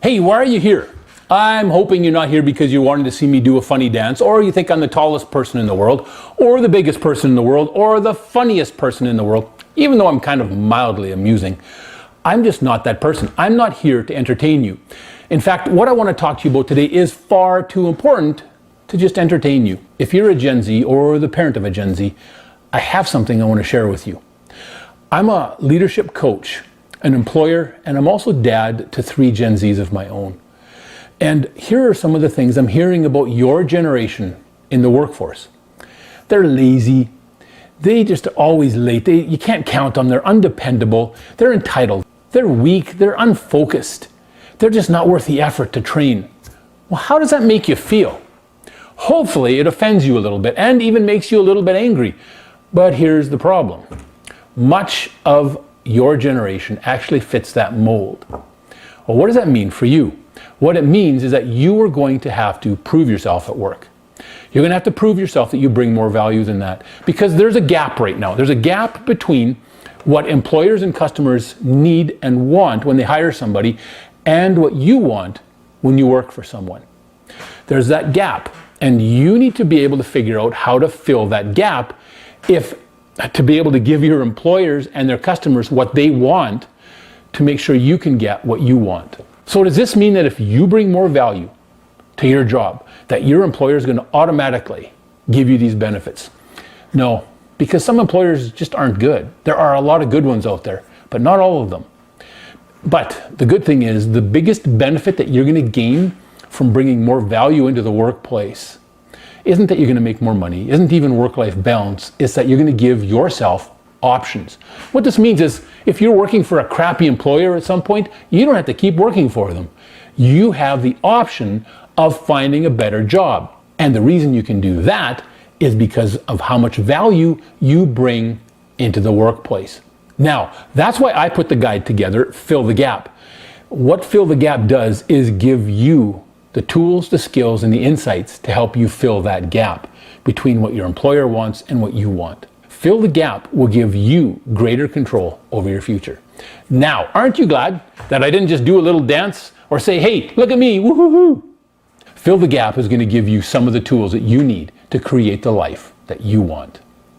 Hey, why are you here? I'm hoping you're not here because you wanted to see me do a funny dance, or you think I'm the tallest person in the world, or the biggest person in the world, or the funniest person in the world, even though I'm kind of mildly amusing. I'm just not that person. I'm not here to entertain you. In fact, what I want to talk to you about today is far too important to just entertain you. If you're a Gen Z or the parent of a Gen Z, I have something I want to share with you. I'm a leadership coach, an employer, and I'm also dad to 3 Gen Zs of my own. And here are some of the things I'm hearing about your generation in the workforce. They're lazy. They just are always late. You can't count on them. They're undependable. They're entitled. They're weak. They're unfocused. They're just not worth the effort to train. Well, how does that make you feel? Hopefully it offends you a little bit and even makes you a little bit angry. But here's the problem. Much of your generation actually fits that mold. Well, what does that mean for you? What it means is that you are going to have to prove yourself at work. You're going to have to prove yourself that you bring more value than that, because there's a gap right now. There's a gap between what employers and customers need and want when they hire somebody and what you want when you work for someone. There's that gap, and you need to be able to figure out how to fill that gap to be able to give your employers and their customers what they want to make sure you can get what you want. So does this mean that if you bring more value to your job, that your employer is going to automatically give you these benefits? No, because some employers just aren't good. There are a lot of good ones out there, but not all of them. But the good thing is, the biggest benefit that you're going to gain from bringing more value into the workplace isn't that you're going to make more money, isn't even work-life balance, it's that you're going to give yourself options. What this means is, if you're working for a crappy employer at some point, you don't have to keep working for them. You have the option of finding a better job. And the reason you can do that is because of how much value you bring into the workplace. Now, that's why I put the guide together, Fill the Gap. What Fill the Gap does is give you the tools, the skills, and the insights to help you fill that gap between what your employer wants and what you want. Fill the Gap will give you greater control over your future. Now, aren't you glad that I didn't just do a little dance or say, hey, look at me, woo-hoo-hoo? Fill the Gap is going to give you some of the tools that you need to create the life that you want.